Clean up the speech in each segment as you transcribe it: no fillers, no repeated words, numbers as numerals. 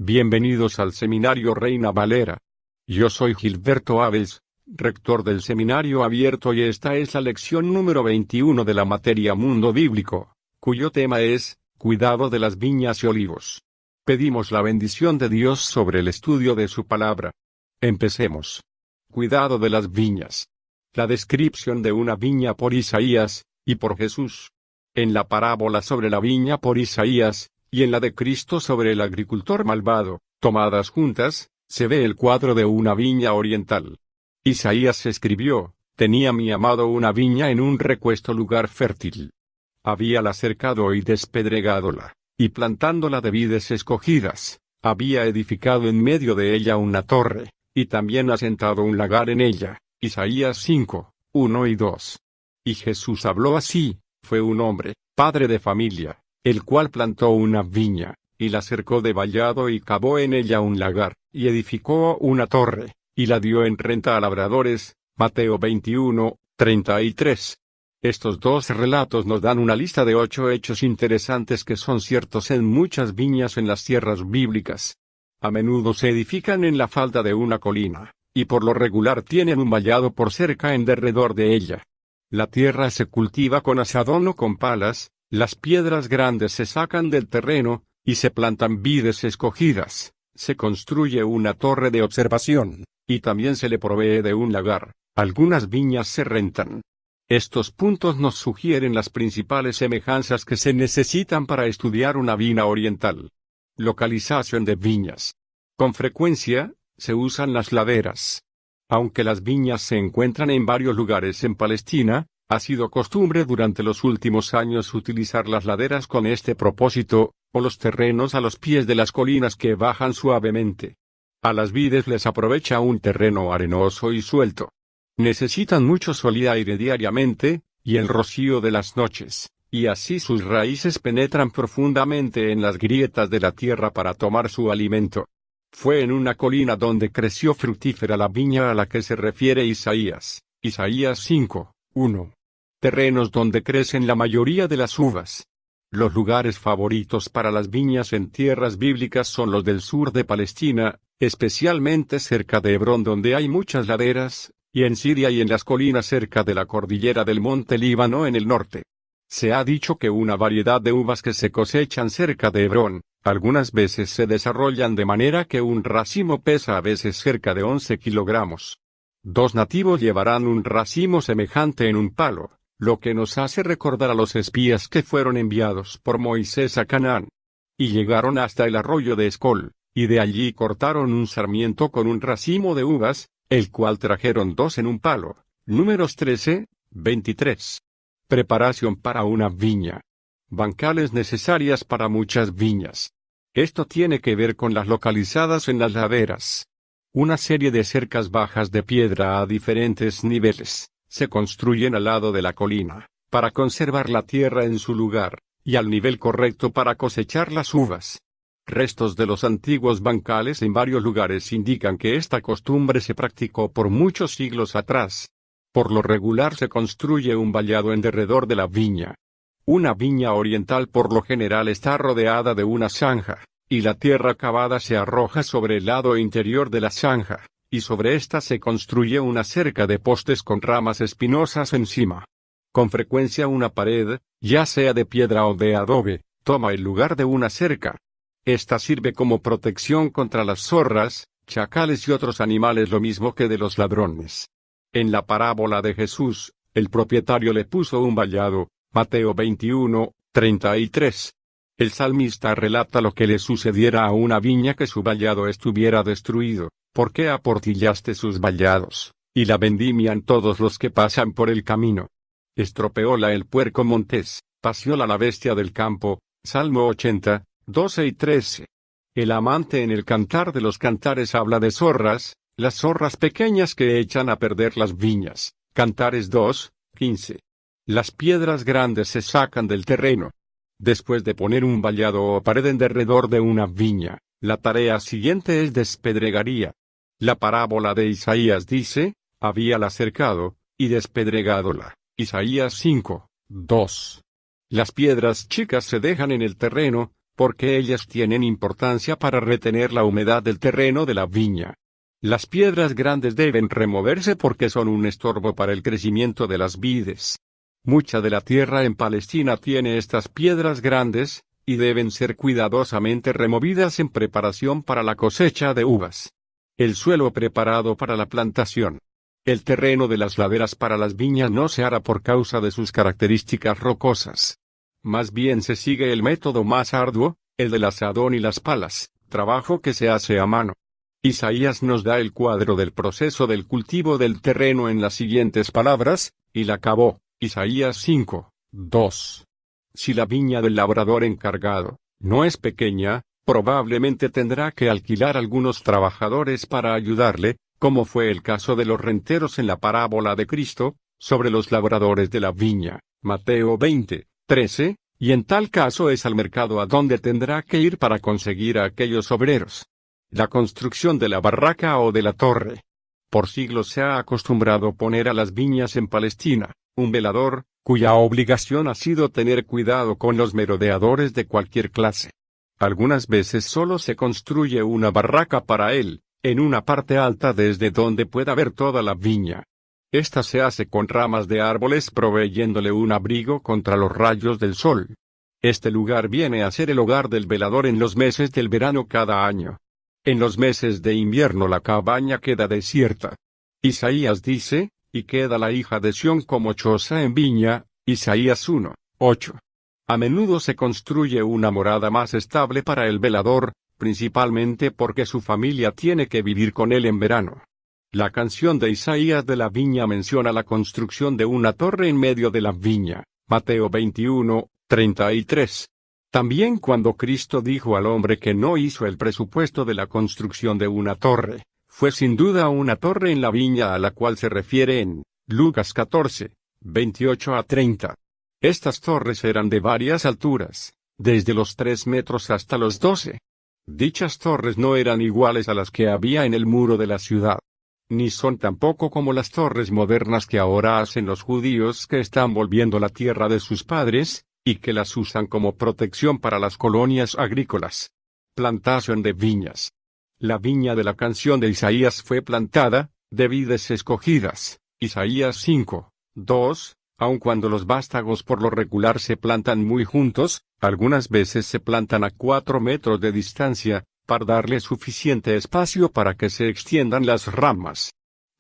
Bienvenidos al Seminario Reina Valera. Yo soy Gilberto Aves, rector del Seminario Abierto, y esta es la lección número 21 de la materia Mundo Bíblico, cuyo tema es, Cuidado de las viñas y olivos. Pedimos la bendición de Dios sobre el estudio de su palabra. Empecemos. Cuidado de las viñas. La descripción de una viña por Isaías, y por Jesús. En la parábola sobre la viña por Isaías, y en la de Cristo sobre el agricultor malvado, tomadas juntas, se ve el cuadro de una viña oriental. Isaías escribió: «Tenía mi amado una viña en un recuesto lugar fértil. Habíala cercado y despedregádola, y plantándola de vides escogidas, había edificado en medio de ella una torre, y también asentado un lagar en ella». Isaías 5, 1 y 2. Y Jesús habló así: «Fue un hombre, padre de familia, el cual plantó una viña, y la cercó de vallado y cavó en ella un lagar, y edificó una torre, y la dio en renta a labradores». Mateo 21, 33. Estos dos relatos nos dan una lista de 8 hechos interesantes que son ciertos en muchas viñas en las tierras bíblicas. A menudo se edifican en la falda de una colina, y por lo regular tienen un vallado por cerca en derredor de ella. La tierra se cultiva con azadón o con palas, las piedras grandes se sacan del terreno, y se plantan vides escogidas, se construye una torre de observación, y también se le provee de un lagar. Algunas viñas se rentan. Estos puntos nos sugieren las principales semejanzas que se necesitan para estudiar una viña oriental. Localización de viñas. Con frecuencia, se usan las laderas. Aunque las viñas se encuentran en varios lugares en Palestina, ha sido costumbre durante los últimos años utilizar las laderas con este propósito, o los terrenos a los pies de las colinas que bajan suavemente. A las vides les aprovecha un terreno arenoso y suelto. Necesitan mucho sol y aire diariamente, y el rocío de las noches, y así sus raíces penetran profundamente en las grietas de la tierra para tomar su alimento. Fue en una colina donde creció fructífera la viña a la que se refiere Isaías. Isaías 5, 1. Terrenos donde crecen la mayoría de las uvas. Los lugares favoritos para las viñas en tierras bíblicas son los del sur de Palestina, especialmente cerca de Hebrón, donde hay muchas laderas, y en Siria y en las colinas cerca de la cordillera del monte Líbano en el norte. Se ha dicho que una variedad de uvas que se cosechan cerca de Hebrón, algunas veces se desarrollan de manera que un racimo pesa a veces cerca de 11 kilogramos. 2 nativos llevarán un racimo semejante en un palo, lo que nos hace recordar a los espías que fueron enviados por Moisés a Canaán. Y llegaron hasta el arroyo de Escol, y de allí cortaron un sarmiento con un racimo de uvas, el cual trajeron 2 en un palo. Números 13, 23. Preparación para una viña. Bancales necesarias para muchas viñas. Esto tiene que ver con las localizadas en las laderas. Una serie de cercas bajas de piedra a diferentes niveles se construyen al lado de la colina, para conservar la tierra en su lugar, y al nivel correcto para cosechar las uvas. Restos de los antiguos bancales en varios lugares indican que esta costumbre se practicó por muchos siglos atrás. Por lo regular se construye un vallado en derredor de la viña. Una viña oriental por lo general está rodeada de una zanja, y la tierra cavada se arroja sobre el lado interior de la zanja, y sobre esta se construye una cerca de postes con ramas espinosas encima. Con frecuencia una pared, ya sea de piedra o de adobe, toma el lugar de una cerca. Esta sirve como protección contra las zorras, chacales y otros animales, lo mismo que de los ladrones. En la parábola de Jesús, el propietario le puso un vallado. Mateo 21, 33. El salmista relata lo que le sucediera a una viña que su vallado estuviera destruido. ¿Por qué aportillaste sus vallados, y la vendimian todos los que pasan por el camino? Estropeóla el puerco montés, pacióla la bestia del campo. Salmo 80, 12 y 13. El amante en el Cantar de los Cantares habla de zorras, las zorras pequeñas que echan a perder las viñas. Cantares 2, 15. Las piedras grandes se sacan del terreno. Después de poner un vallado o pared en derredor de una viña, la tarea siguiente es despedregaría. La parábola de Isaías dice: habíala cercado, y despedregádola. Isaías 5, 2. Las piedras chicas se dejan en el terreno, porque ellas tienen importancia para retener la humedad del terreno de la viña. Las piedras grandes deben removerse porque son un estorbo para el crecimiento de las vides. Mucha de la tierra en Palestina tiene estas piedras grandes, y deben ser cuidadosamente removidas en preparación para la cosecha de uvas. El suelo preparado para la plantación. El terreno de las laderas para las viñas no se hará por causa de sus características rocosas. Más bien se sigue el método más arduo, el del azadón y las palas, trabajo que se hace a mano. Isaías nos da el cuadro del proceso del cultivo del terreno en las siguientes palabras, y la acabó, Isaías 5, 2. Si la viña del labrador encargado no es pequeña, probablemente tendrá que alquilar algunos trabajadores para ayudarle, como fue el caso de los renteros en la parábola de Cristo, sobre los labradores de la viña, Mateo 20, 13, y en tal caso es al mercado a donde tendrá que ir para conseguir a aquellos obreros. La construcción de la barraca o de la torre. Por siglos se ha acostumbrado poner a las viñas en Palestina un velador, cuya obligación ha sido tener cuidado con los merodeadores de cualquier clase. Algunas veces solo se construye una barraca para él, en una parte alta desde donde pueda ver toda la viña. Esta se hace con ramas de árboles proveyéndole un abrigo contra los rayos del sol. Este lugar viene a ser el hogar del velador en los meses del verano cada año. En los meses de invierno la cabaña queda desierta. Isaías dice, y queda la hija de Sión como choza en viña, Isaías 1, 8. A menudo se construye una morada más estable para el velador, principalmente porque su familia tiene que vivir con él en verano. La canción de Isaías de la viña menciona la construcción de una torre en medio de la viña, Mateo 21, 33. También cuando Cristo dijo al hombre que no hizo el presupuesto de la construcción de una torre, fue sin duda una torre en la viña a la cual se refiere en Lucas 14, 28 a 30. Estas torres eran de varias alturas, desde los 3 metros hasta los 12. Dichas torres no eran iguales a las que había en el muro de la ciudad, ni son tampoco como las torres modernas que ahora hacen los judíos que están volviendo la tierra de sus padres, y que las usan como protección para las colonias agrícolas. Plantación de viñas. La viña de la canción de Isaías fue plantada, de vides escogidas, Isaías 5, 2, aun cuando los vástagos por lo regular se plantan muy juntos, algunas veces se plantan a 4 metros de distancia, para darle suficiente espacio para que se extiendan las ramas.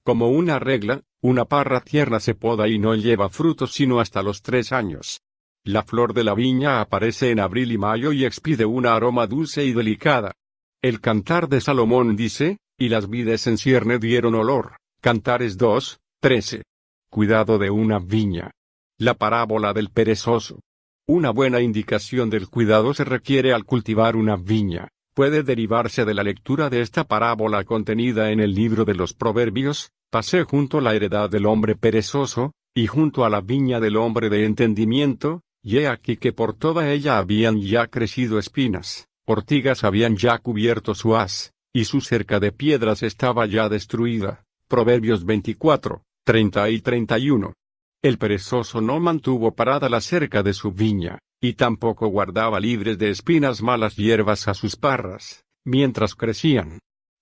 Como una regla, una parra tierna se poda y no lleva frutos sino hasta los 3 años. La flor de la viña aparece en abril y mayo y expide un aroma dulce y delicada. El Cantar de Salomón dice, y las vides en cierne dieron olor, Cantares 2, 13. Cuidado de una viña. La parábola del perezoso. Una buena indicación del cuidado se requiere al cultivar una viña. Puede derivarse de la lectura de esta parábola contenida en el libro de los Proverbios, pasé junto a la heredad del hombre perezoso, y junto a la viña del hombre de entendimiento, y he aquí que por toda ella habían ya crecido espinas, ortigas habían ya cubierto su haz, y su cerca de piedras estaba ya destruida. Proverbios 24, 30 y 31. El perezoso no mantuvo parada la cerca de su viña, y tampoco guardaba libres de espinas malas hierbas a sus parras, mientras crecían.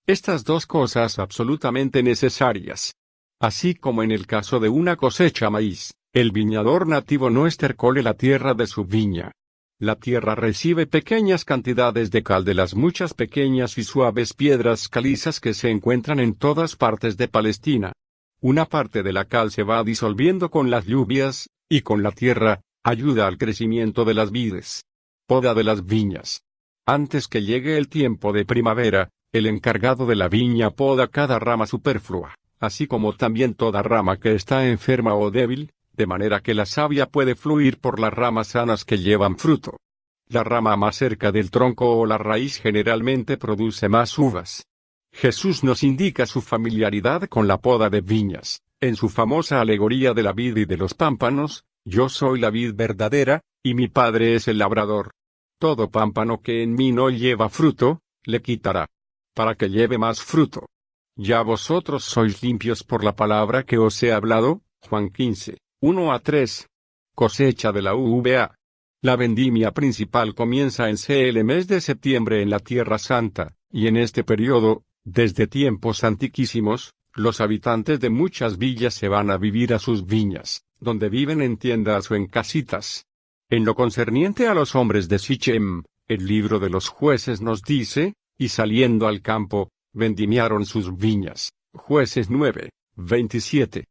Estas dos cosas absolutamente necesarias. Así como en el caso de una cosecha maíz, el viñador nativo no estercole la tierra de su viña. La tierra recibe pequeñas cantidades de cal de las muchas pequeñas y suaves piedras calizas que se encuentran en todas partes de Palestina. Una parte de la cal se va disolviendo con las lluvias, y con la tierra, ayuda al crecimiento de las vides. Poda de las viñas. Antes que llegue el tiempo de primavera, el encargado de la viña poda cada rama superflua, así como también toda rama que está enferma o débil, de manera que la savia puede fluir por las ramas sanas que llevan fruto. La rama más cerca del tronco o la raíz generalmente produce más uvas. Jesús nos indica su familiaridad con la poda de viñas, en su famosa alegoría de la vid y de los pámpanos, yo soy la vid verdadera, y mi Padre es el labrador. Todo pámpano que en mí no lleva fruto, le quitará, para que lleve más fruto. Ya vosotros sois limpios por la palabra que os he hablado, Juan 15, 1 a 3. Cosecha de la uva. La vendimia principal comienza en el mes de septiembre en la Tierra Santa, y en este periodo, desde tiempos antiquísimos, los habitantes de muchas villas se van a vivir a sus viñas, donde viven en tiendas o en casitas. En lo concerniente a los hombres de Sichem, el libro de los Jueces nos dice, y saliendo al campo, vendimiaron sus viñas. Jueces 9, 27.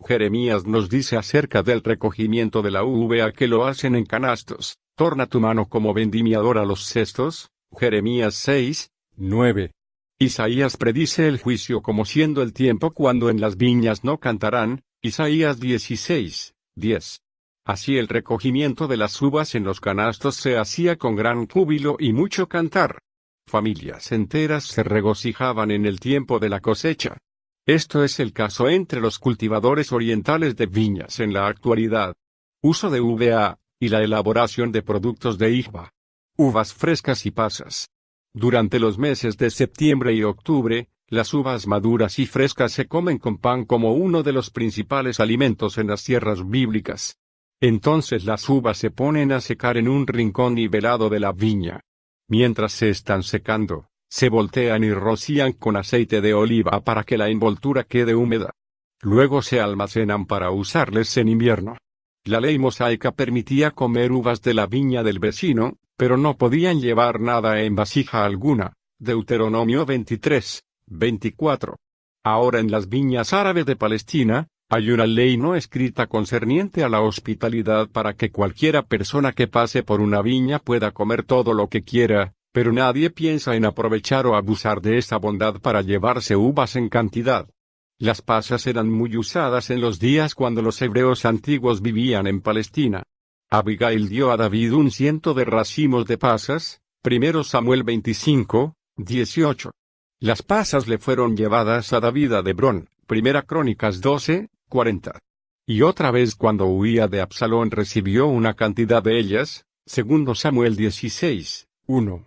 Jeremías nos dice acerca del recogimiento de la uva que lo hacen en canastos. Torna tu mano como vendimiador a los cestos. Jeremías 6, 9. Isaías predice el juicio como siendo el tiempo cuando en las viñas no cantarán. Isaías 16, 10. Así el recogimiento de las uvas en los canastos se hacía con gran júbilo y mucho cantar. Familias enteras se regocijaban en el tiempo de la cosecha. Esto es el caso entre los cultivadores orientales de viñas en la actualidad. Uso de uva, y la elaboración de productos de higba. Uvas frescas y pasas. Durante los meses de septiembre y octubre, las uvas maduras y frescas se comen con pan como uno de los principales alimentos en las tierras bíblicas. Entonces las uvas se ponen a secar en un rincón nivelado de la viña. Mientras se están secando, se voltean y rocían con aceite de oliva para que la envoltura quede húmeda. Luego se almacenan para usarles en invierno. La ley mosaica permitía comer uvas de la viña del vecino, pero no podían llevar nada en vasija alguna. Deuteronomio 23, 24. Ahora en las viñas árabes de Palestina, hay una ley no escrita concerniente a la hospitalidad para que cualquiera persona que pase por una viña pueda comer todo lo que quiera, pero nadie piensa en aprovechar o abusar de esa bondad para llevarse uvas en cantidad. Las pasas eran muy usadas en los días cuando los hebreos antiguos vivían en Palestina. Abigail dio a David 100 de racimos de pasas, 1 Samuel 25, 18. Las pasas le fueron llevadas a David a Hebrón, 1 Crónicas 12, 40. Y otra vez cuando huía de Absalón recibió una cantidad de ellas, 2 Samuel 16, 1.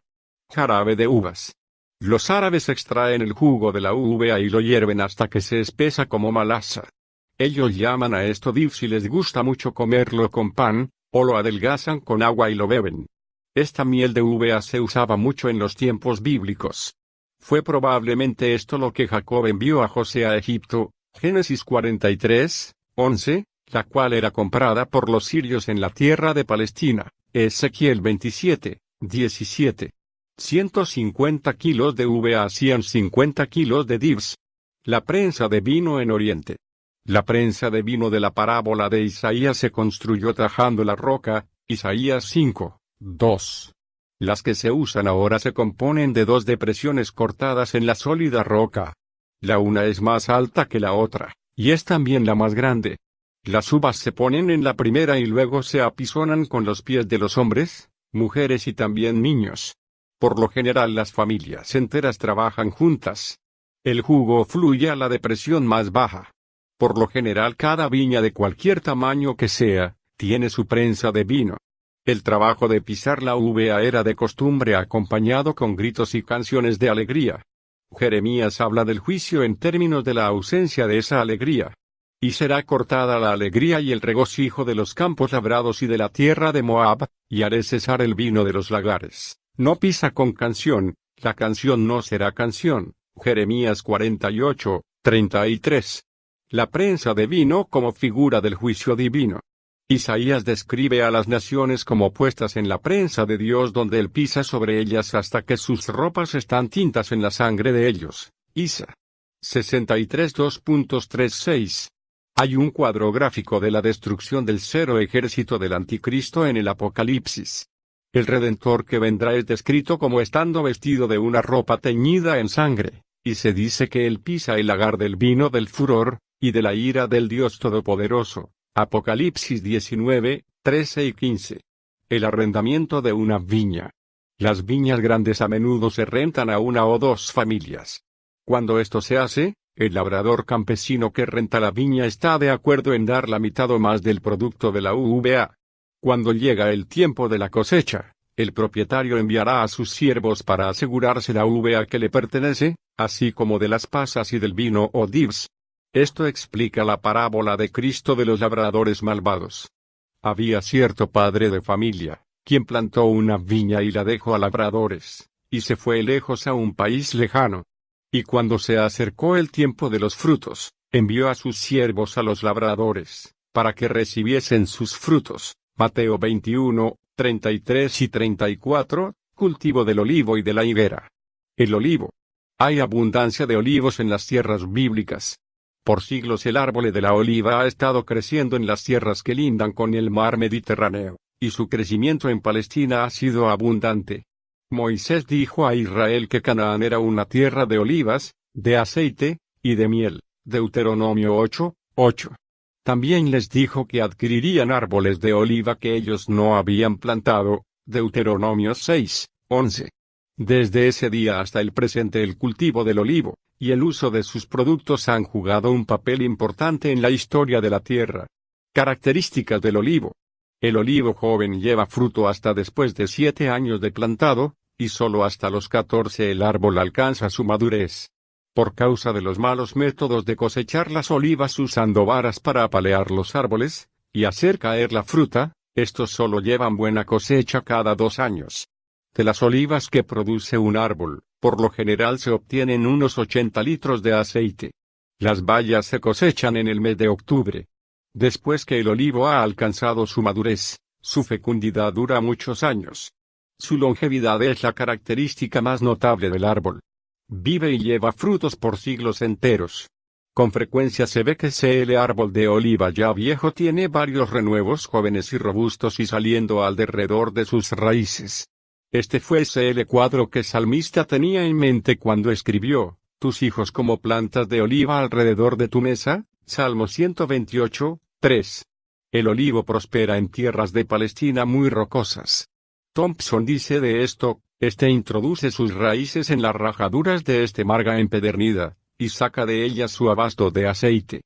Jarabe de uvas. Los árabes extraen el jugo de la uva y lo hierven hasta que se espesa como malaza. Ellos llaman a esto dif y les gusta mucho comerlo con pan, o lo adelgazan con agua y lo beben. Esta miel de uva se usaba mucho en los tiempos bíblicos. Fue probablemente esto lo que Jacob envió a José a Egipto, Génesis 43, 11, la cual era comprada por los sirios en la tierra de Palestina, Ezequiel 27, 17. 150 kilos de uva hacían 50 kilos de divs. La prensa de vino en Oriente. La prensa de vino de la parábola de Isaías se construyó tajando la roca, Isaías 5, 2. Las que se usan ahora se componen de dos depresiones cortadas en la sólida roca. La una es más alta que la otra, y es también la más grande. Las uvas se ponen en la primera y luego se apisonan con los pies de los hombres, mujeres y también niños. Por lo general las familias enteras trabajan juntas. El jugo fluye a la depresión más baja. Por lo general cada viña de cualquier tamaño que sea, tiene su prensa de vino. El trabajo de pisar la uva era de costumbre acompañado con gritos y canciones de alegría. Jeremías habla del juicio en términos de la ausencia de esa alegría. Y será cortada la alegría y el regocijo de los campos labrados y de la tierra de Moab, y haré cesar el vino de los lagares. No pisa con canción, la canción no será canción. Jeremías 48, 33. La prensa de vino como figura del juicio divino. Isaías describe a las naciones como puestas en la prensa de Dios donde él pisa sobre ellas hasta que sus ropas están tintas en la sangre de ellos. Isa 63 2.36. Hay un cuadro gráfico de la destrucción del cero ejército del anticristo en el Apocalipsis. El Redentor que vendrá es descrito como estando vestido de una ropa teñida en sangre, y se dice que él pisa el lagar del vino del furor, y de la ira del Dios Todopoderoso. Apocalipsis 19, 13 y 15. El arrendamiento de una viña. Las viñas grandes a menudo se rentan a una o dos familias. Cuando esto se hace, el labrador campesino que renta la viña está de acuerdo en dar la mitad o más del producto de la uva. Cuando llega el tiempo de la cosecha, el propietario enviará a sus siervos para asegurarse la uva que le pertenece, así como de las pasas y del vino o divs. Esto explica la parábola de Cristo de los labradores malvados. Había cierto padre de familia, quien plantó una viña y la dejó a labradores, y se fue lejos a un país lejano. Y cuando se acercó el tiempo de los frutos, envió a sus siervos a los labradores, para que recibiesen sus frutos. Mateo 21, 33 y 34, cultivo del olivo y de la higuera. El olivo. Hay abundancia de olivos en las tierras bíblicas. Por siglos el árbol de la oliva ha estado creciendo en las tierras que lindan con el mar Mediterráneo, y su crecimiento en Palestina ha sido abundante. Moisés dijo a Israel que Canaán era una tierra de olivas, de aceite, y de miel. Deuteronomio 8, 8. También les dijo que adquirirían árboles de oliva que ellos no habían plantado. Deuteronomio 6, 11. Desde ese día hasta el presente el cultivo del olivo, y el uso de sus productos han jugado un papel importante en la historia de la tierra. Características del olivo. El olivo joven lleva fruto hasta después de 7 años de plantado, y solo hasta los 14 el árbol alcanza su madurez. Por causa de los malos métodos de cosechar las olivas usando varas para apalear los árboles, y hacer caer la fruta, estos solo llevan buena cosecha cada 2 años. De las olivas que produce un árbol, por lo general se obtienen unos 80 litros de aceite. Las bayas se cosechan en el mes de octubre. Después que el olivo ha alcanzado su madurez, su fecundidad dura muchos años. Su longevidad es la característica más notable del árbol. Vive y lleva frutos por siglos enteros. Con frecuencia se ve que el árbol de oliva ya viejo tiene varios renuevos jóvenes y robustos y saliendo alrededor de sus raíces. Este fue el cuadro que el salmista tenía en mente cuando escribió, tus hijos como plantas de oliva alrededor de tu mesa, Salmo 128, 3. El olivo prospera en tierras de Palestina muy rocosas. Thompson dice de esto, introduce sus raíces en las rajaduras de marga empedernida, y saca de ellas su abasto de aceite.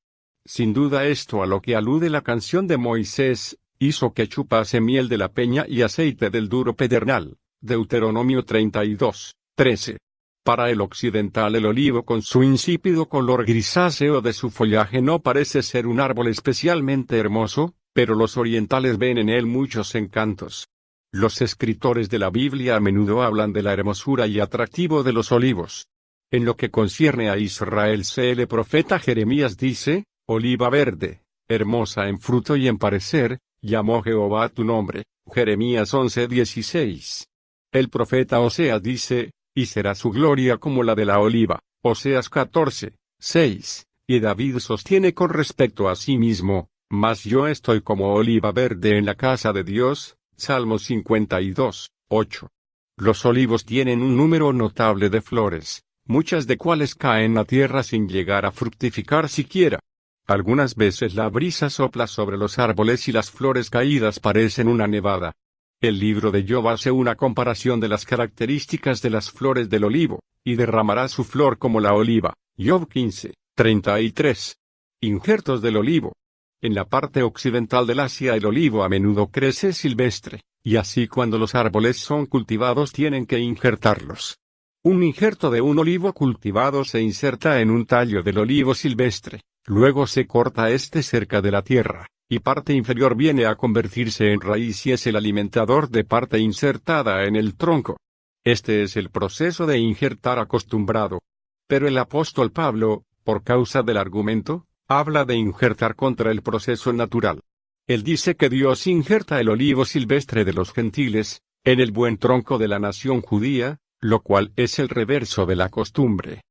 Sin duda esto a lo que alude la canción de Moisés, hizo que chupase miel de la peña y aceite del duro pedernal. Deuteronomio 32, 13. Para el occidental el olivo con su insípido color grisáceo de su follaje no parece ser un árbol especialmente hermoso, pero los orientales ven en él muchos encantos. Los escritores de la Biblia a menudo hablan de la hermosura y atractivo de los olivos. En lo que concierne a Israel el profeta Jeremías dice, oliva verde, hermosa en fruto y en parecer, llamó Jehová tu nombre. Jeremías 11:16. El profeta Oseas dice, y será su gloria como la de la oliva. Oseas 14:6. Y David sostiene con respecto a sí mismo, mas yo estoy como oliva verde en la casa de Dios. Salmo 52:8. Los olivos tienen un número notable de flores, muchas de cuales caen a tierra sin llegar a fructificar siquiera. Algunas veces la brisa sopla sobre los árboles y las flores caídas parecen una nevada. El libro de Job hace una comparación de las características de las flores del olivo, y derramará su flor como la oliva. Job 15:33. Injertos del olivo. En la parte occidental del Asia el olivo a menudo crece silvestre, y así cuando los árboles son cultivados tienen que injertarlos. Un injerto de un olivo cultivado se inserta en un tallo del olivo silvestre, luego se corta cerca de la tierra, y parte inferior viene a convertirse en raíz y es el alimentador de parte insertada en el tronco. Este es el proceso de injertar acostumbrado. Pero el apóstol Pablo, por causa del argumento, habla de injertar contra el proceso natural. Él dice que Dios injerta el olivo silvestre de los gentiles, en el buen tronco de la nación judía, lo cual es el reverso de la costumbre.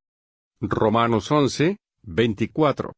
Romanos 11:24.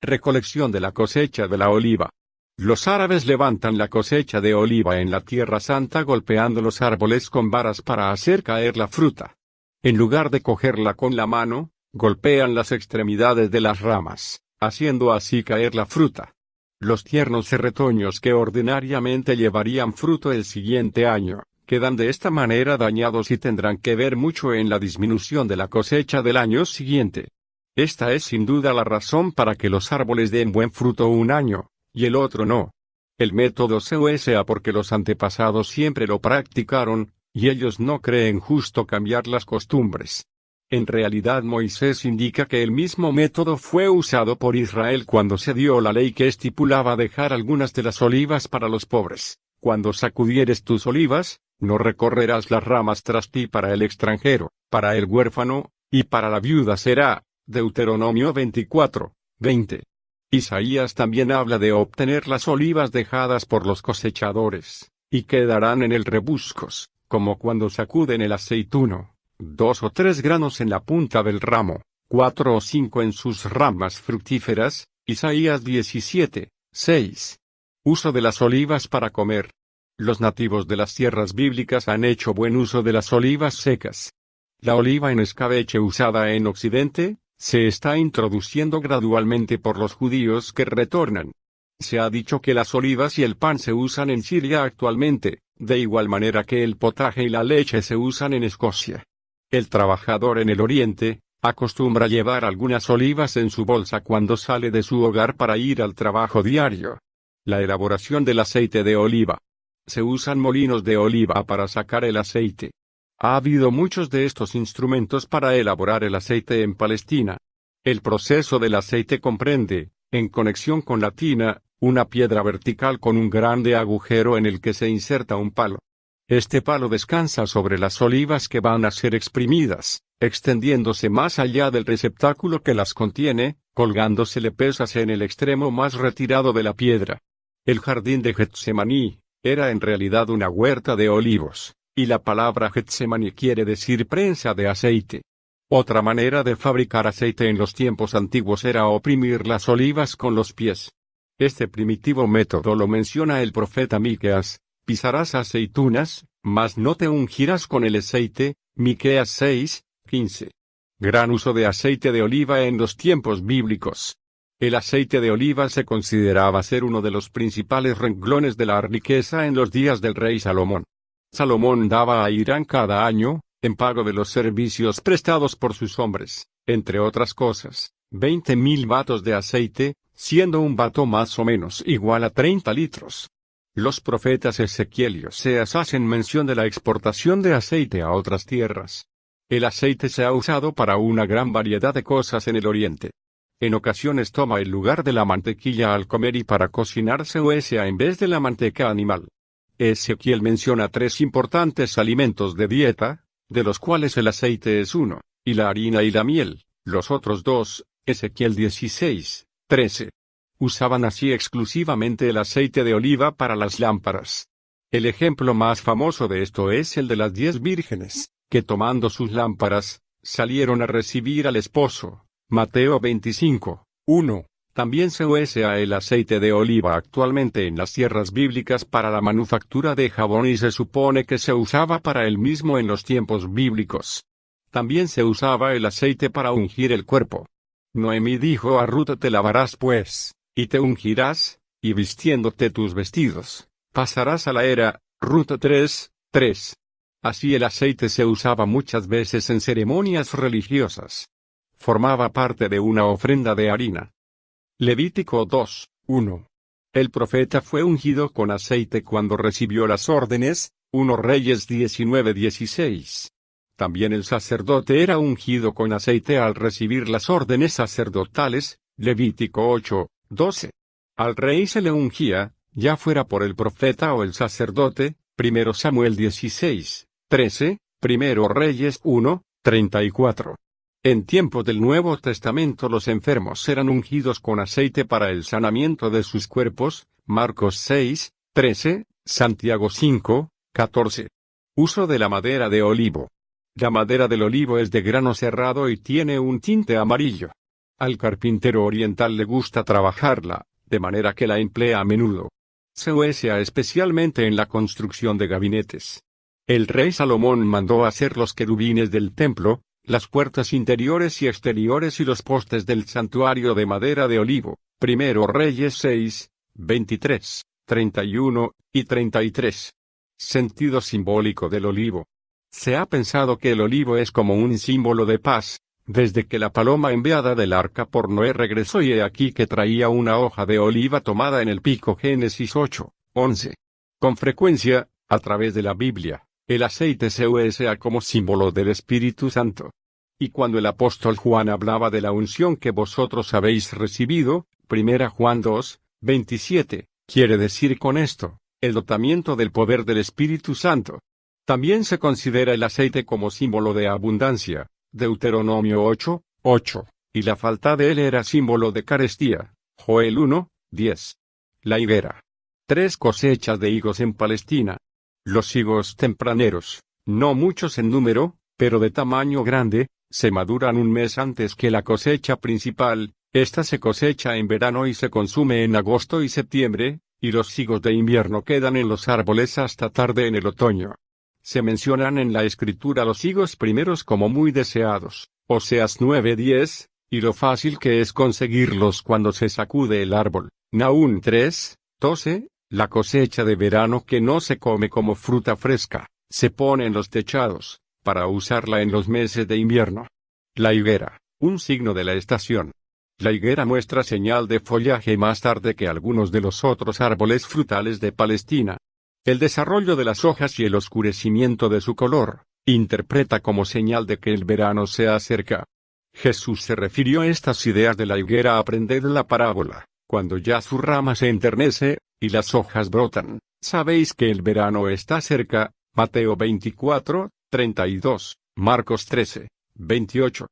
Recolección de la cosecha de la oliva. Los árabes levantan la cosecha de oliva en la Tierra Santa golpeando los árboles con varas para hacer caer la fruta. En lugar de cogerla con la mano, golpean las extremidades de las ramas, haciendo así caer la fruta. Los tiernos retoños que ordinariamente llevarían fruto el siguiente año, quedan de esta manera dañados y tendrán que ver mucho en la disminución de la cosecha del año siguiente. Esta es sin duda la razón para que los árboles den buen fruto un año, y el otro no. El método se usa porque los antepasados siempre lo practicaron, y ellos no creen justo cambiar las costumbres. En realidad Moisés indica que el mismo método fue usado por Israel cuando se dio la ley que estipulaba dejar algunas de las olivas para los pobres, Cuando sacudieres tus olivas, no recorrerás las ramas tras ti para el extranjero, para el huérfano, y para la viuda será. Deuteronomio 24, 20. Isaías también habla de obtener las olivas dejadas por los cosechadores, y quedarán en el rebuscos, como cuando sacuden el aceituno, 2 o 3 granos en la punta del ramo, 4 o 5 en sus ramas fructíferas. Isaías 17, 6. Uso de las olivas para comer. Los nativos de las tierras bíblicas han hecho buen uso de las olivas secas. La oliva en escabeche usada en Occidente, se está introduciendo gradualmente por los judíos que retornan. Se ha dicho que las olivas y el pan se usan en Siria actualmente, de igual manera que el potaje y la leche se usan en Escocia. El trabajador en el Oriente, acostumbra llevar algunas olivas en su bolsa cuando sale de su hogar para ir al trabajo diario. La elaboración del aceite de oliva. Se usan molinos de oliva para sacar el aceite. Ha habido muchos de estos instrumentos para elaborar el aceite en Palestina. El proceso del aceite comprende, en conexión con la tina, una piedra vertical con un grande agujero en el que se inserta un palo. Este palo descansa sobre las olivas que van a ser exprimidas, extendiéndose más allá del receptáculo que las contiene, colgándosele pesas en el extremo más retirado de la piedra. El jardín de Getsemaní era en realidad una huerta de olivos, y la palabra Getsemaní quiere decir prensa de aceite. Otra manera de fabricar aceite en los tiempos antiguos era oprimir las olivas con los pies. Este primitivo método lo menciona el profeta Miqueas. Pisarás aceitunas, mas no te ungirás con el aceite. Miqueas 6, 15. Gran uso de aceite de oliva en los tiempos bíblicos. El aceite de oliva se consideraba ser uno de los principales renglones de la riqueza en los días del rey Salomón. Salomón daba a Irán cada año, en pago de los servicios prestados por sus hombres, entre otras cosas, 20.000 batos de aceite, siendo un bato más o menos igual a 30 litros. Los profetas Ezequiel y Oseas hacen mención de la exportación de aceite a otras tierras. El aceite se ha usado para una gran variedad de cosas en el Oriente. En ocasiones toma el lugar de la mantequilla al comer y para cocinarse usa en vez de la manteca animal. Ezequiel menciona 3 importantes alimentos de dieta, de los cuales el aceite es uno, y la harina y la miel, los otros 2, Ezequiel 16, 13. Usaban así exclusivamente el aceite de oliva para las lámparas. El ejemplo más famoso de esto es el de las 10 vírgenes, que tomando sus lámparas, salieron a recibir al esposo. Mateo 25, 1. También se usa el aceite de oliva actualmente en las tierras bíblicas para la manufactura de jabón y se supone que se usaba para el mismo en los tiempos bíblicos. También se usaba el aceite para ungir el cuerpo. Noemí dijo a Ruth: te lavarás pues, y te ungirás, y vistiéndote tus vestidos, pasarás a la era. Ruth 3, 3. Así el aceite se usaba muchas veces en ceremonias religiosas. Formaba parte de una ofrenda de harina. Levítico 2, 1. El profeta fue ungido con aceite cuando recibió las órdenes. 1 Reyes 19, 16. También el sacerdote era ungido con aceite al recibir las órdenes sacerdotales. Levítico 8, 12. Al rey se le ungía, ya fuera por el profeta o el sacerdote. 1 Samuel 16, 13, 1 Reyes 1, 34. En tiempos del Nuevo Testamento los enfermos eran ungidos con aceite para el sanamiento de sus cuerpos. Marcos 6, 13, Santiago 5, 14. Uso de la madera de olivo. La madera del olivo es de grano cerrado y tiene un tinte amarillo. Al carpintero oriental le gusta trabajarla, de manera que la emplea a menudo. Se usa especialmente en la construcción de gabinetes. El rey Salomón mandó hacer los querubines del templo, las puertas interiores y exteriores y los postes del santuario de madera de olivo. 1 Reyes 6, 23, 31 y 33. Sentido simbólico del olivo. Se ha pensado que el olivo es como un símbolo de paz, desde que la paloma enviada del arca por Noé regresó y he aquí que traía una hoja de oliva tomada en el pico. Génesis 8, 11. Con frecuencia, a través de la Biblia, el aceite se usa como símbolo del Espíritu Santo. Y cuando el apóstol Juan hablaba de la unción que vosotros habéis recibido, 1 Juan 2, 27, quiere decir con esto, el dotamiento del poder del Espíritu Santo. También se considera el aceite como símbolo de abundancia, Deuteronomio 8:8, y la falta de él era símbolo de carestía, Joel 1:10. La higuera. 3 cosechas de higos en Palestina. Los higos tempraneros, no muchos en número, pero de tamaño grande, se maduran un mes antes que la cosecha principal. Esta se cosecha en verano y se consume en agosto y septiembre, y los higos de invierno quedan en los árboles hasta tarde en el otoño. Se mencionan en la Escritura los higos primeros como muy deseados, Oseas 9:10, y lo fácil que es conseguirlos cuando se sacude el árbol, Nahum 3:12, la cosecha de verano que no se come como fruta fresca, se pone en los techados, para usarla en los meses de invierno. La higuera, un signo de la estación. La higuera muestra señal de follaje más tarde que algunos de los otros árboles frutales de Palestina. El desarrollo de las hojas y el oscurecimiento de su color, interpreta como señal de que el verano se acerca. Jesús se refirió a estas ideas de la higuera: aprended la parábola, cuando ya su rama se enternece, y las hojas brotan, sabéis que el verano está cerca. Mateo 24:32, Marcos 13:28.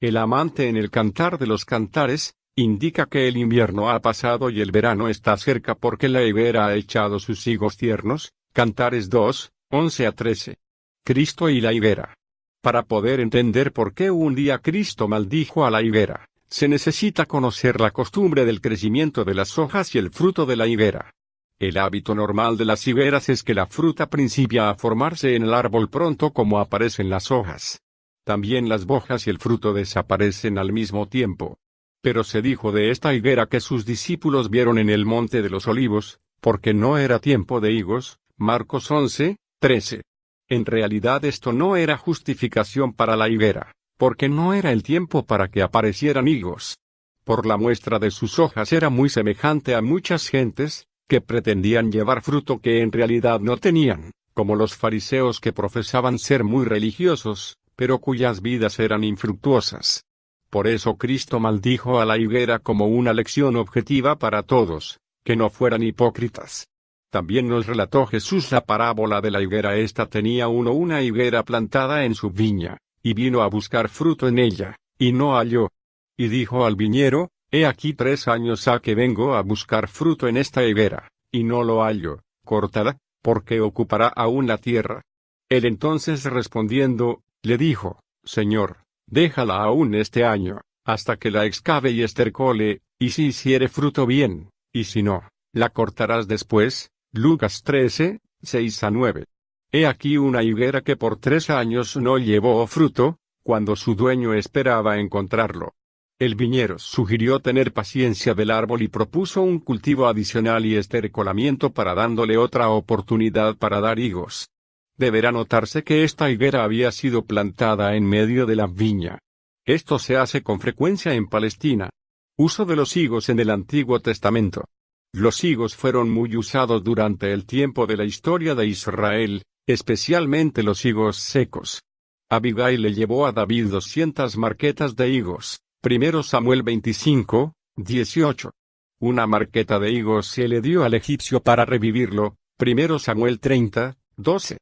El amante en el Cantar de los Cantares, indica que el invierno ha pasado y el verano está cerca porque la higuera ha echado sus higos tiernos, Cantares 2:11-13. Cristo y la higuera. Para poder entender por qué un día Cristo maldijo a la higuera, se necesita conocer la costumbre del crecimiento de las hojas y el fruto de la higuera. El hábito normal de las higueras es que la fruta principia a formarse en el árbol pronto como aparecen las hojas. También las hojas y el fruto desaparecen al mismo tiempo. Pero se dijo de esta higuera que sus discípulos vieron en el monte de los olivos, porque no era tiempo de higos, Marcos 11:13. En realidad esto no era justificación para la higuera, porque no era el tiempo para que aparecieran higos. Por la muestra de sus hojas era muy semejante a muchas gentes, que pretendían llevar fruto que en realidad no tenían, como los fariseos que profesaban ser muy religiosos, pero cuyas vidas eran infructuosas. Por eso Cristo maldijo a la higuera como una lección objetiva para todos, que no fueran hipócritas. También nos relató Jesús la parábola de la higuera. Esta tenía una higuera plantada en su viña, y vino a buscar fruto en ella, y no halló. Y dijo al viñero: He aquí 3 años ha que vengo a buscar fruto en esta higuera, y no lo hallo, córtala, porque ocupará aún la tierra. Él entonces respondiendo, le dijo: Señor, déjala aún este año, hasta que la excave y estercole, y si hiciere fruto bien, y si no, la cortarás después. Lucas 13:6-9. He aquí una higuera que por 3 años no llevó fruto, cuando su dueño esperaba encontrarlo. El viñero sugirió tener paciencia del árbol y propuso un cultivo adicional y estercolamiento para dándole otra oportunidad para dar higos. Deberá notarse que esta higuera había sido plantada en medio de la viña. Esto se hace con frecuencia en Palestina. Uso de los higos en el Antiguo Testamento. Los higos fueron muy usados durante el tiempo de la historia de Israel, especialmente los higos secos. Abigail le llevó a David 200 marquetas de higos. 1 Samuel 25:18. Una marqueta de higos se le dio al egipcio para revivirlo. 1 Samuel 30:12.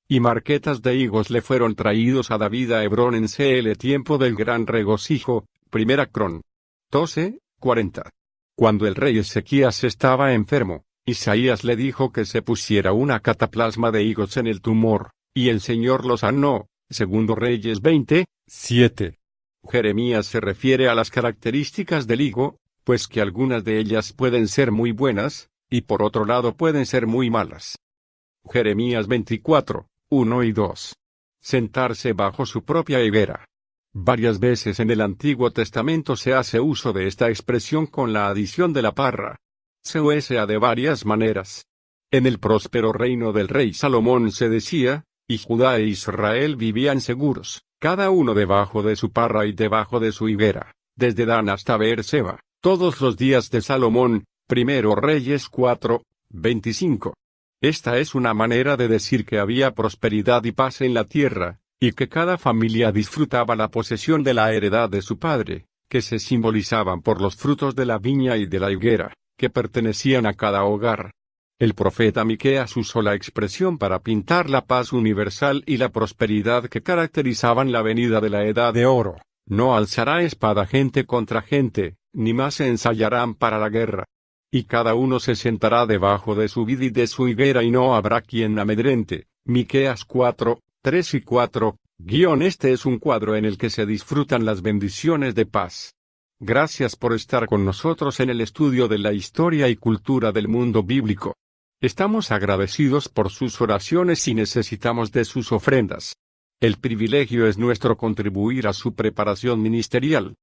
Y marquetas de higos le fueron traídos a David a Hebrón en el tiempo del gran regocijo. 1 Cron 12:40. Cuando el rey Ezequías estaba enfermo, Isaías le dijo que se pusiera una cataplasma de higos en el tumor, y el Señor lo sanó. 2 Reyes 20:7. Jeremías se refiere a las características del higo, pues que algunas de ellas pueden ser muy buenas, y por otro lado pueden ser muy malas. Jeremías 24:1 y 2. Sentarse bajo su propia higuera. Varias veces en el Antiguo Testamento se hace uso de esta expresión con la adición de la parra. Se usa de varias maneras. En el próspero reino del rey Salomón se decía: y Judá e Israel vivían seguros, cada uno debajo de su parra y debajo de su higuera, desde Dan hasta Beerseba, todos los días de Salomón. 1 Reyes 4:25. Esta es una manera de decir que había prosperidad y paz en la tierra, y que cada familia disfrutaba la posesión de la heredad de su padre, que se simbolizaban por los frutos de la viña y de la higuera, que pertenecían a cada hogar. El profeta Miqueas usó la expresión para pintar la paz universal y la prosperidad que caracterizaban la venida de la Edad de Oro. No alzará espada gente contra gente, ni más se ensayarán para la guerra. Y cada uno se sentará debajo de su vid y de su higuera y no habrá quien amedrente. Miqueas 4, 3 y 4. Este es un cuadro en el que se disfrutan las bendiciones de paz. Gracias por estar con nosotros en el estudio de la historia y cultura del mundo bíblico. Estamos agradecidos por sus oraciones y necesitamos de sus ofrendas. El privilegio es nuestro contribuir a su preparación ministerial.